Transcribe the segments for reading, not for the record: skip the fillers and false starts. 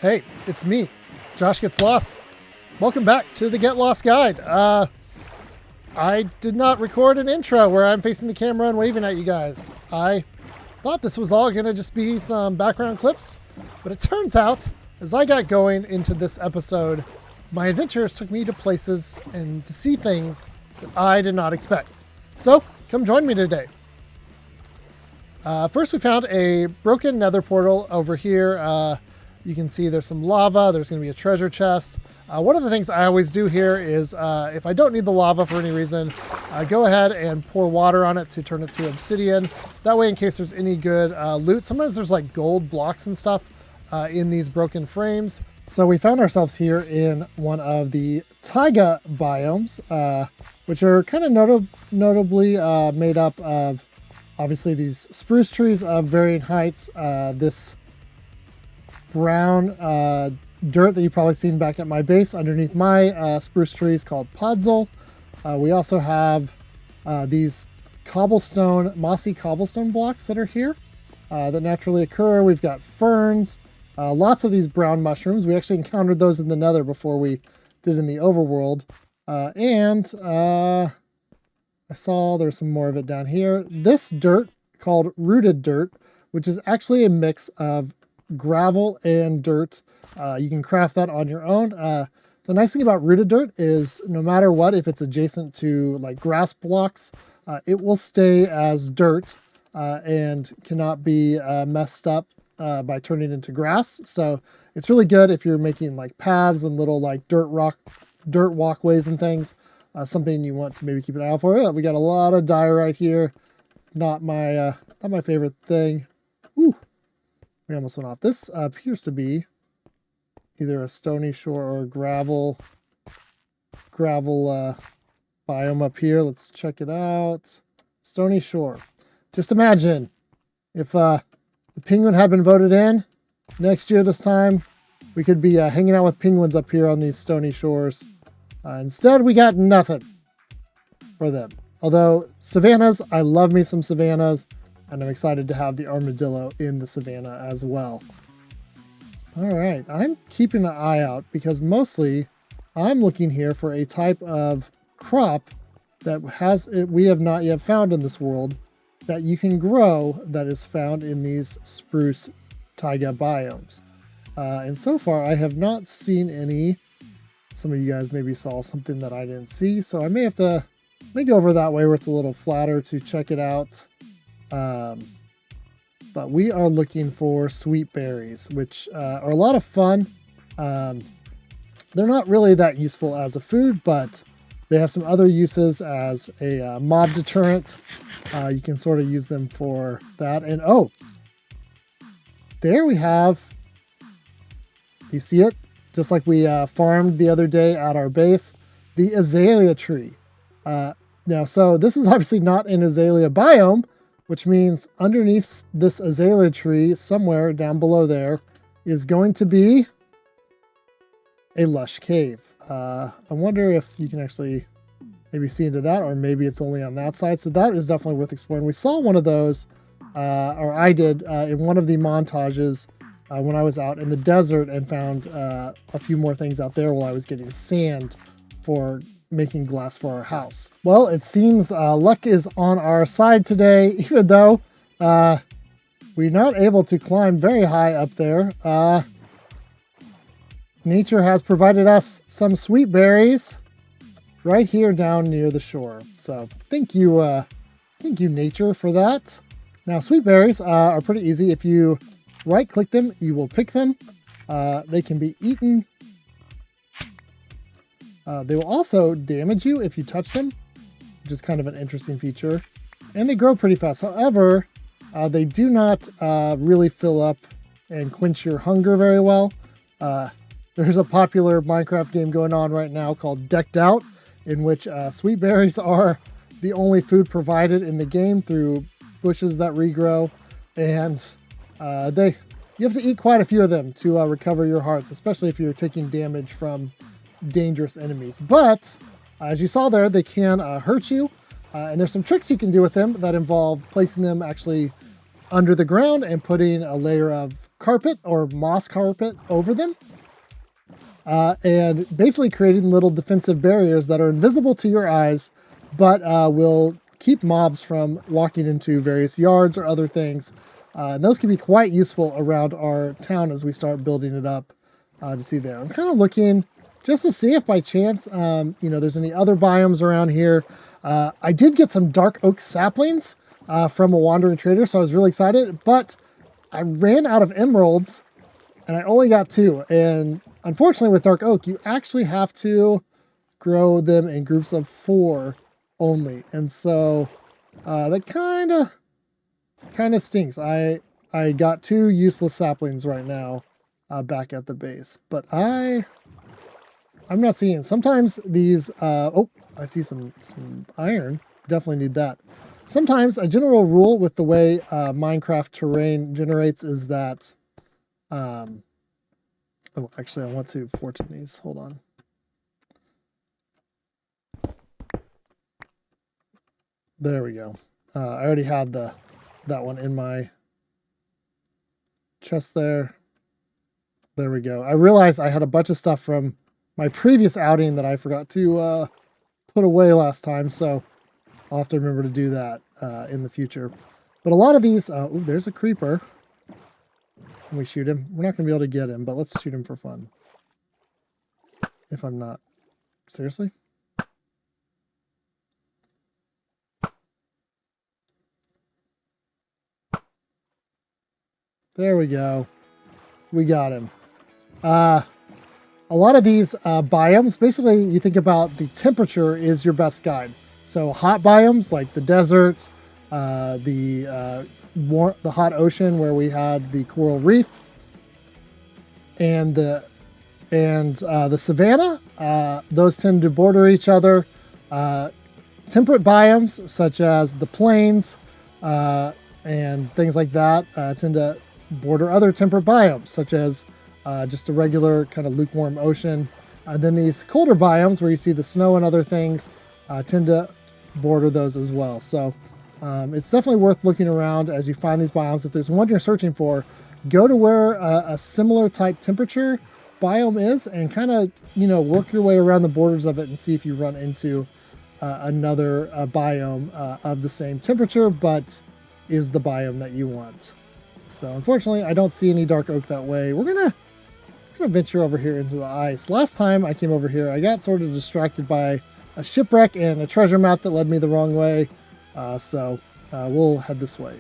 Hey, it's me, Josh Gets Lost. Welcome back to the Get Lost Guide. I did not record an intro where I'm facing the camera and waving at you guys. I thought this was all going to just be some background clips, but it turns out, as I got going into this episode, my adventures took me to places and to see things that I did not expect. So, come join me today. First, we found a broken nether portal over here. You can see there's some lava. There's going to be a treasure chest. One of the things I always do here is if I don't need the lava for any reason, go ahead and pour water on it to turn it to obsidian. That way, in case there's any good loot, sometimes there's like gold blocks and stuff in these broken frames. So we found ourselves here in one of the taiga biomes, which are kind of notably made up of obviously these spruce trees of varying heights. This brown dirt that you've probably seen back at my base underneath my spruce trees called podzol. We also have these mossy cobblestone blocks that are here that naturally occur. We've got ferns, lots of these brown mushrooms. We actually encountered those in the nether before we did in the overworld. And I saw there's some more of it down here. This dirt called rooted dirt, which is actually a mix of gravel and dirt. You can craft that on your own. The nice thing about rooted dirt is no matter what, if it's adjacent to like grass blocks, it will stay as dirt and cannot be messed up by turning into grass. So it's really good if you're making like paths and little like dirt walkways and things. Something you want to maybe keep an eye out for. Yeah, we got a lot of diorite here. Not my favorite thing. Ooh. We almost went off. This appears to be either a stony shore or a gravel biome up here. Let's check it out. Stony shore. Just imagine if the penguin had been voted in next year this time, we could be hanging out with penguins up here on these stony shores. Instead, we got nothing for them. Although savannas, I love me some savannas. And I'm excited to have the armadillo in the savannah as well. All right, I'm keeping an eye out because mostly I'm looking here for a type of crop that we have not yet found in this world that you can grow that is found in these spruce taiga biomes. And so far, I have not seen any. Some of you guys maybe saw something that I didn't see, so I may go over that way where it's a little flatter to check it out. But we are looking for sweet berries, which are a lot of fun. They're not really that useful as a food, but they have some other uses as a mob deterrent. You can sort of use them for that. And oh, there we have, you see it? Just like we farmed the other day at our base, the azalea tree. So this is obviously not an azalea biome, which means underneath this azalea tree, somewhere down below there, is going to be a lush cave. I wonder if you can actually maybe see into that, or maybe it's only on that side. So that is definitely worth exploring. We saw one of those, or I did, in one of the montages when I was out in the desert and found a few more things out there while I was getting sand for making glass for our house. Well, it seems luck is on our side today, even though we're not able to climb very high up there. Nature has provided us some sweet berries right here down near the shore. So thank you nature for that. Now sweet berries are pretty easy. If you right click them, you will pick them. They can be eaten. They will also damage you if you touch them, which is kind of an interesting feature. And they grow pretty fast. However, they do not really fill up and quench your hunger very well. There's a popular Minecraft game going on right now called Decked Out, in which sweet berries are the only food provided in the game through bushes that regrow. And you have to eat quite a few of them to recover your hearts, especially if you're taking damage from dangerous enemies. But as you saw there, they can hurt you, and there's some tricks you can do with them that involve placing them actually under the ground and putting a layer of carpet or moss carpet over them. And basically creating little defensive barriers that are invisible to your eyes, but will keep mobs from walking into various yards or other things. And those can be quite useful around our town as we start building it up to see there. I'm kind of looking just to see if by chance, there's any other biomes around here. I did get some dark oak saplings from a wandering trader, so I was really excited, but I ran out of emeralds and I only got 2. And unfortunately with dark oak, you actually have to grow them in groups of 4 only. And so that kind of stinks. I got 2 useless saplings right now back at the base, but I'm not seeing. Sometimes these, oh, I see some iron. Definitely need that. Sometimes a general rule with the way Minecraft terrain generates is that, oh, actually I want to fortune these. Hold on. There we go. I already had that one in my chest there. There we go. I realized I had a bunch of stuff from my previous outing that I forgot to put away last time, so I'll have to remember to do that in the future. But a lot of these, ooh, there's a creeper. Can we shoot him? We're not going to be able to get him, but let's shoot him for fun. If I'm not. Seriously? There we go. We got him. A lot of these biomes, basically you think about the temperature is your best guide. So hot biomes like the desert, the hot ocean where we had the coral reef, and the savanna, those tend to border each other. Temperate biomes such as the plains and things like that tend to border other temperate biomes such as just a regular kind of lukewarm ocean. Then these colder biomes where you see the snow and other things tend to border those as well. So it's definitely worth looking around as you find these biomes. If there's one you're searching for, go to where a similar type temperature biome is and kind of, work your way around the borders of it and see if you run into another biome of the same temperature, but is the biome that you want. So unfortunately, I don't see any dark oak that way. We're gonna venture over here into the ice. Last time I came over here, I got sort of distracted by a shipwreck and a treasure map that led me the wrong way. So we'll head this way.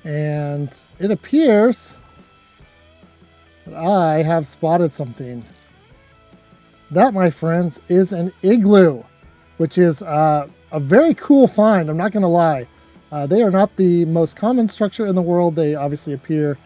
And it appears that I have spotted something. That, my friends, is an igloo, which is a very cool find. I'm not going to lie. They are not the most common structure in the world. They obviously appear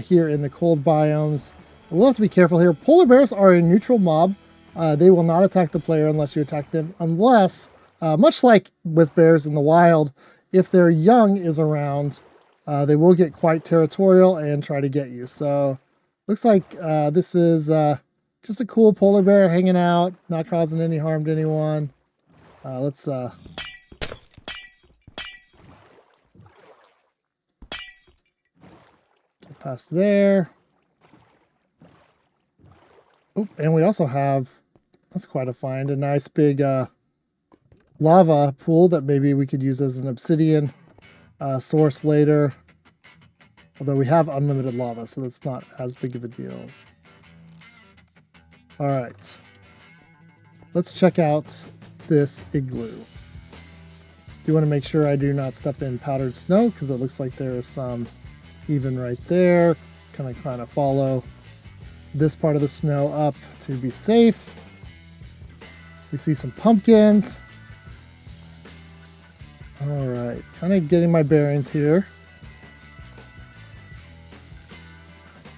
here in the cold biomes. We'll have to be careful here. Polar bears are a neutral mob. They will not attack the player unless you attack them, unless, much like with bears in the wild, if their young is around, they will get quite territorial and try to get you. So looks like this is just a cool polar bear hanging out, not causing any harm to anyone. Let's get past there. Oh, and we also have, that's quite a find, a nice big lava pool that maybe we could use as an obsidian source later. Although we have unlimited lava, so that's not as big of a deal. All right. Let's check out this igloo. Do want to make sure I do not step in powdered snow because it looks like there is some even right there. Kind of follow this part of the snow up to be safe. We see some pumpkins. All right, kind of getting my bearings here.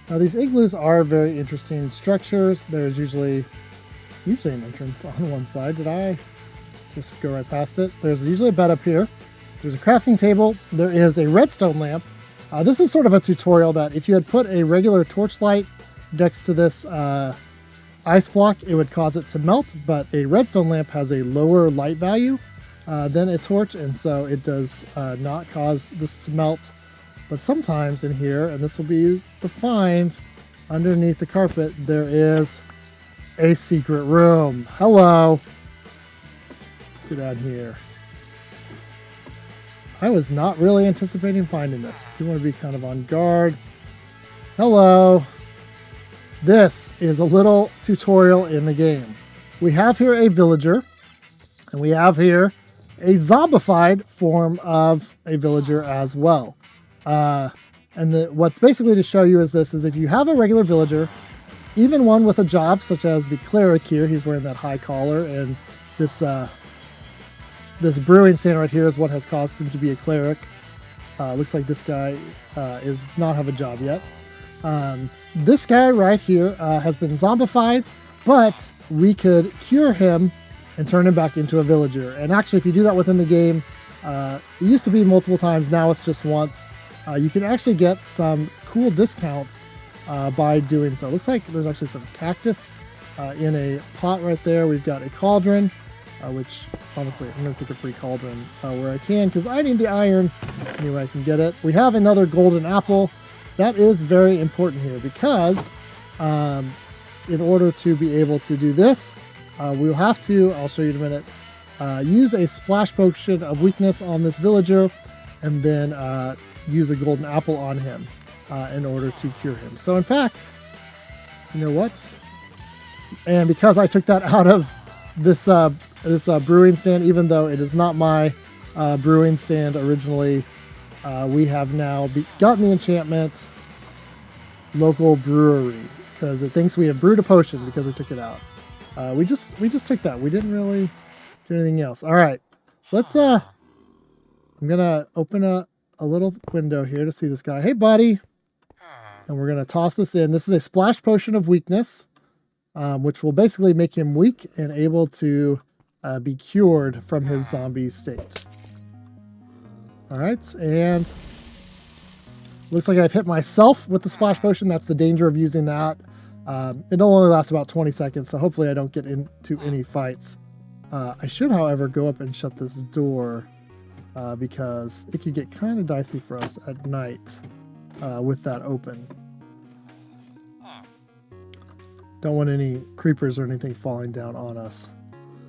Now these igloos are very interesting structures. There's usually an entrance on one side. Did I just go right past it? There's usually a bed up here. There's a crafting table. There is a redstone lamp. This is sort of a tutorial that if you had put a regular torchlight next to this ice block, it would cause it to melt, but a redstone lamp has a lower light value than a torch, and so it does not cause this to melt. But sometimes in here, and this will be the find underneath the carpet, there is a secret room. Hello. Let's get down here. I was not really anticipating finding this. You want to be kind of on guard. Hello. This is a little tutorial in the game. We have here a villager, and we have here a zombified form of a villager as well. What's basically to show you is this, is if you have a regular villager, even one with a job, such as the cleric here, he's wearing that high collar, and this brewing stand right here is what has caused him to be a cleric. Looks like this guy is not have a job yet. This guy right here has been zombified, but we could cure him and turn him back into a villager. And actually, if you do that within the game, it used to be multiple times, now it's just once. You can actually get some cool discounts by doing so. It looks like there's actually some cactus in a pot right there. We've got a cauldron, which honestly, I'm going to take a free cauldron where I can, because I need the iron anyway I can get it. We have another golden apple. That is very important here, because in order to be able to do this, we'll have to, I'll show you in a minute, use a splash potion of weakness on this villager, and then use a golden apple on him in order to cure him. So in fact, you know what? And because I took that out of this brewing stand, even though it is not my brewing stand originally, we have now gotten the enchantment local brewery, because it thinks we have brewed a potion because we took it out. We just took that. We didn't really do anything else. All right, let's I'm gonna open a little window here to see this guy. Hey buddy. And we're gonna toss this in. This is a splash potion of weakness, which will basically make him weak and able to be cured from his zombie state. All right, and looks like I've hit myself with the splash potion. That's the danger of using that. It'll only last about 20 seconds, so hopefully I don't get into any fights. I should, however, go up and shut this door because it could get kind of dicey for us at night with that open. Don't want any creepers or anything falling down on us.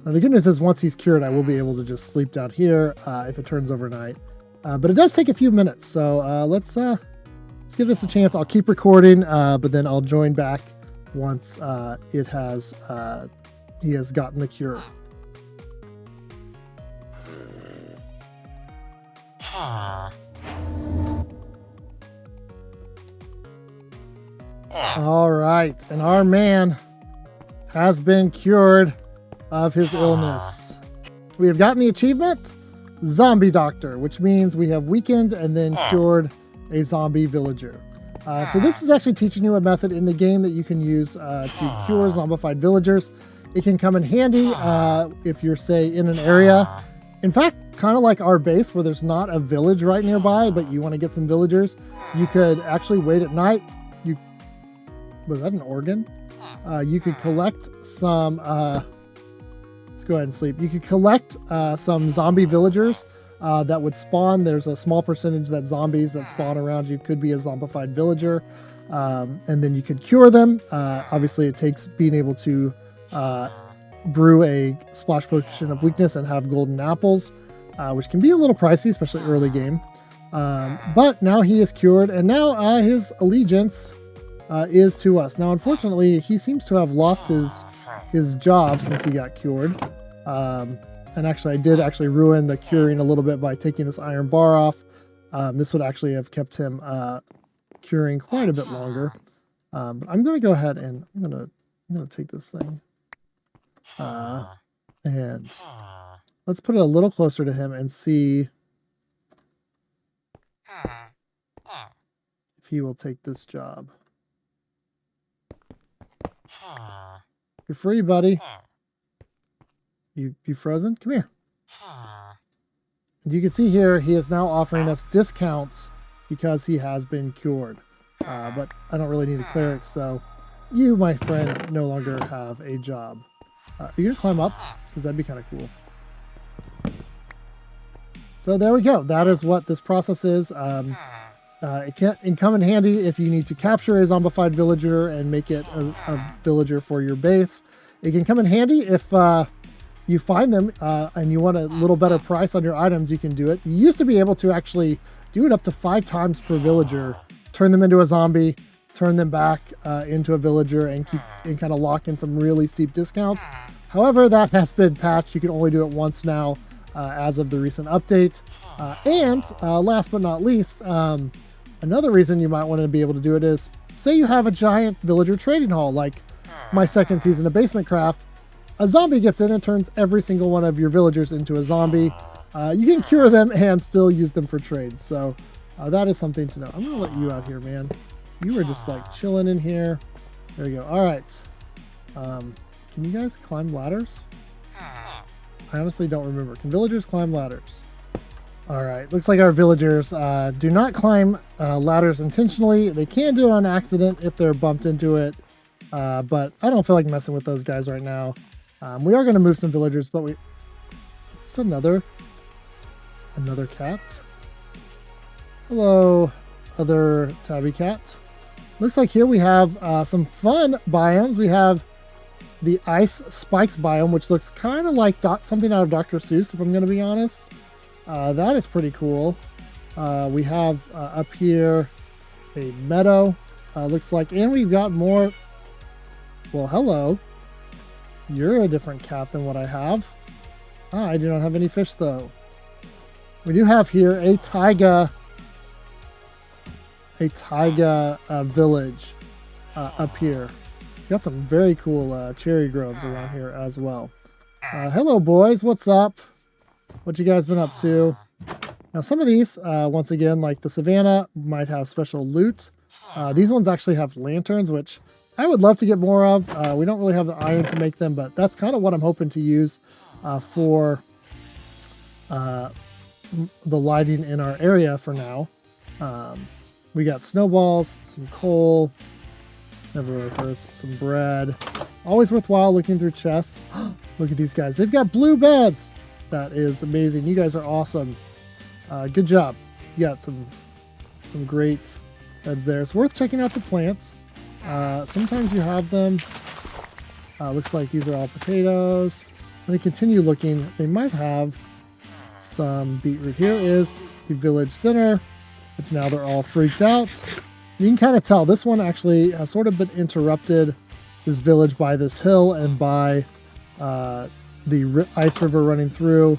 Now, the good news is once he's cured, I will be able to just sleep down here if it turns overnight. But it does take a few minutes, so let's give this a chance. I'll keep recording, but then I'll join back once he has gotten the cure. All right, and our man has been cured of his illness. We have gotten the achievement, Zombie Doctor, which means we have weakened and then cured a zombie villager. So this is actually teaching you a method in the game that you can use to cure zombified villagers. It can come in handy if you're, say, in an area. In fact, kind of like our base where there's not a village right nearby, but you want to get some villagers, you could actually wait at night. Was that an organ? You could collect some... let's go ahead and sleep. You could collect some zombie villagers that would spawn. There's a small percentage that zombies that spawn around you could be a zombified villager. And then you could cure them. Obviously, it takes being able to brew a splash potion of weakness and have golden apples, which can be a little pricey, especially early game. But now he is cured, and now his allegiance is to us. Now, unfortunately, he seems to have lost his job since he got cured. And actually, I did ruin the curing a little bit by taking this iron bar off. This would actually have kept him curing quite a bit longer. But I'm going to go ahead and I'm going to take this thing. And let's put it a little closer to him and see if he will take this job. You're free, buddy. You frozen? Come here. And you can see here, he is now offering us discounts because he has been cured. But I don't really need a cleric, so you, my friend, no longer have a job. Are you going to climb up? Because that'd be kind of cool. So there we go. That is what this process is. It can come in handy if you need to capture a zombified villager and make it a villager for your base. It can come in handy if you find them and you want a little better price on your items. You can do it. You used to be able to actually do it up to 5 times per villager, turn them into a zombie, turn them back into a villager, and kind of lock in some really steep discounts. However, that has been patched. You can only do it once now as of the recent update. And last but not least, another reason you might want to be able to do it is, say you have a giant villager trading hall, like my second season of Basement Craft. A zombie gets in and turns every single one of your villagers into a zombie. You can cure them and still use them for trades. So that is something to know. I'm going to let you out here, man. You were just like chilling in here. There you go. All right. Can you guys climb ladders? I honestly don't remember. Can villagers climb ladders? All right. Looks like our villagers do not climb ladders intentionally. They can do it on accident if they're bumped into it. But I don't feel like messing with those guys right now. We are going to move some villagers, but it's another cat. Hello, other tabby cat. Looks like here we have some fun biomes. We have the ice spikes biome, which looks kind of like something out of Dr. Seuss, if I'm going to be honest. That is pretty cool. We have up here a meadow, looks like, and we've got more. Well, hello. You're a different cat than what I have. I do not have any fish, though. We do have here a taiga village up here. Got some very cool cherry groves around here as well. Hello, boys. What's up? What you guys been up to? Now, some of these, once again, like the savannah, might have special loot. These ones actually have lanterns, which I would love to get more of. We don't really have the iron to make them, but that's kind of what I'm hoping to use for the lighting in our area for now. We got snowballs, some coal, never really hurts, some bread. Always worthwhile looking through chests. Look at these guys. They've got blue beds. That is amazing. You guys are awesome. Good job. You got some great beds there. It's worth checking out the plants. Sometimes you have them. Looks like these are all potatoes. When we continue looking, they might have some beetroot. Here is the village center, but now they're all freaked out. You can kind of tell this one actually has sort of been interrupted, this village, by this hill and by the ice river running through.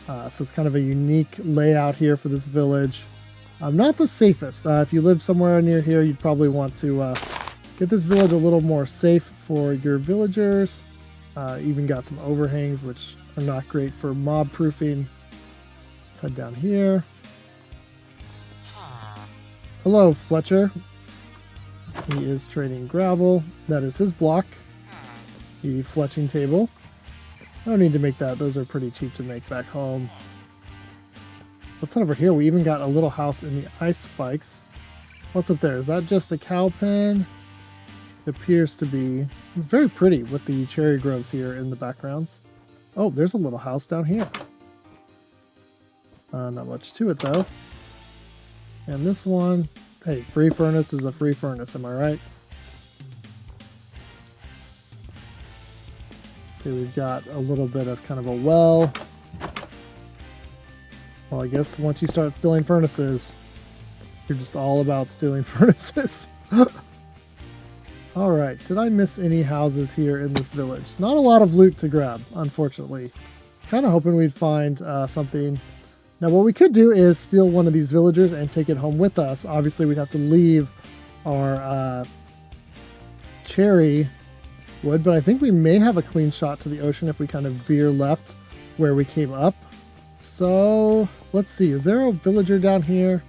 So it's kind of a unique layout here for this village. Not the safest. If you live somewhere near here, you'd probably want to get this village a little more safe for your villagers. Even got some overhangs, which are not great for mob proofing. Let's head down here. Hello, Fletcher. He is trading gravel. That is his block. The fletching table. I don't need to make that. Those are pretty cheap to make back home. What's over here? We even got a little house in the ice spikes. What's up there? Is that just a cow pen? It appears to be. It's very pretty with the cherry groves here in the backgrounds. Oh, there's a little house down here. Not much to it, though. And this one, hey, free furnace is a free furnace, am I right? See, we've got a little bit of kind of a well. Well, I guess once you start stealing furnaces, you're just all about stealing furnaces. All right, did I miss any houses here in this village? Not a lot of loot to grab, unfortunately. I was kind of hoping we'd find something. Now, what we could do is steal one of these villagers and take it home with us. Obviously, we'd have to leave our cherry wood, but I think we may have a clean shot to the ocean if we kind of veer left where we came up. So, let's see. Is there a villager down here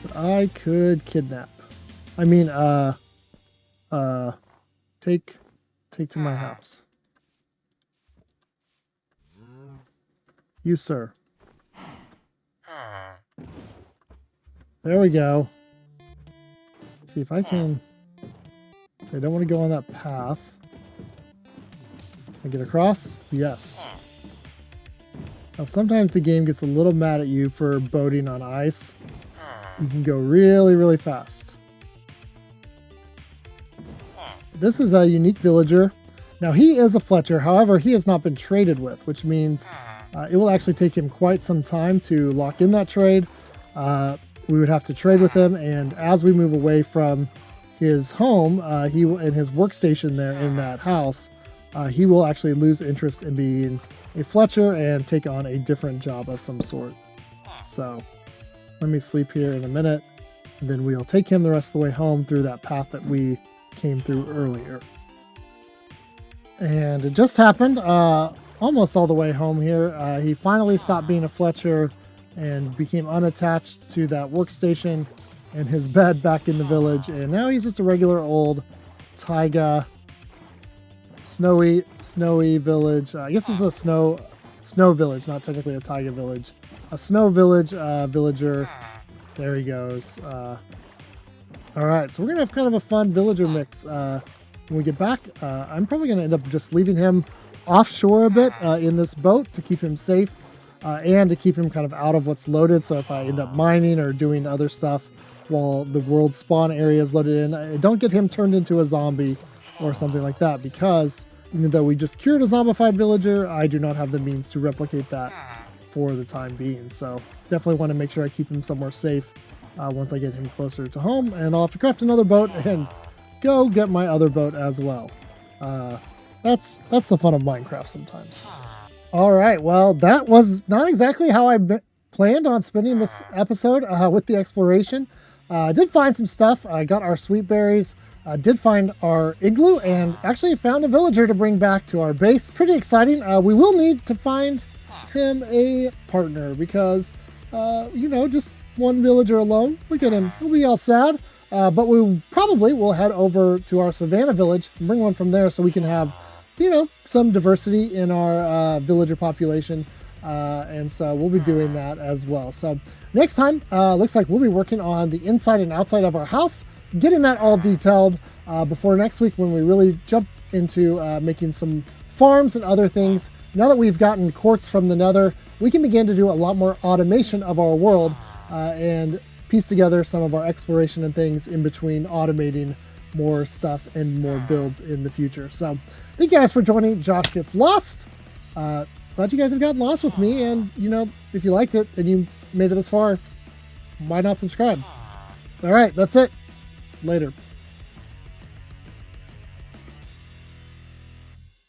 that I could kidnap? I mean, take to my house. You, sir. There we go. Let's see if I can. See, I don't want to go on that path. Can I get across? Yes. Now, sometimes the game gets a little mad at you for boating on ice. you can go really, really fast. This is a unique villager. Now he is a Fletcher, however, he has not been traded with, which means it will actually take him quite some time to lock in that trade. We would have to trade with him, and as we move away from his home, he will, in his workstation there in that house, he will actually lose interest in being a Fletcher and take on a different job of some sort. So let me sleep here in a minute, and then we'll take him the rest of the way home through that path that we came through earlier. And it just happened almost all the way home here. He finally stopped being a Fletcher and became unattached to that workstation and his bed back in the village, and now he's just a regular old taiga snowy village. I guess this is a snow village, not technically a taiga village. A snow village villager. There he goes. All right, so we're gonna have kind of a fun villager mix when we get back. I'm probably gonna end up just leaving him offshore a bit in this boat to keep him safe and to keep him kind of out of what's loaded. So if I end up mining or doing other stuff while the world spawn area is loaded in, I don't get him turned into a zombie or something like that, because even though we just cured a zombified villager, I do not have the means to replicate that for the time being. So definitely want to make sure I keep him somewhere safe once I get him closer to home, and I'll have to craft another boat and go get my other boat as well. That's the fun of Minecraft sometimes. All right, well, that was not exactly how I planned on spending this episode with the exploration. I did find some stuff. I got our sweet berries, did find our igloo, and actually found a villager to bring back to our base. Pretty exciting. We will need to find him a partner because, just one villager alone, look at him, he'll be all sad. But we probably will head over to our savannah village and bring one from there so we can have, some diversity in our villager population. And so we'll be doing that as well. So next time, looks like we'll be working on the inside and outside of our house, getting that all detailed before next week when we really jump into making some farms and other things. Now that we've gotten quartz from the nether, we can begin to do a lot more automation of our world and piece together some of our exploration and things in between, automating more stuff and more builds in the future. So thank you guys for joining Josh Gets Lost. Glad you guys have gotten lost with me, and if you liked it and you made it this far, why not subscribe? All right, that's it. Later.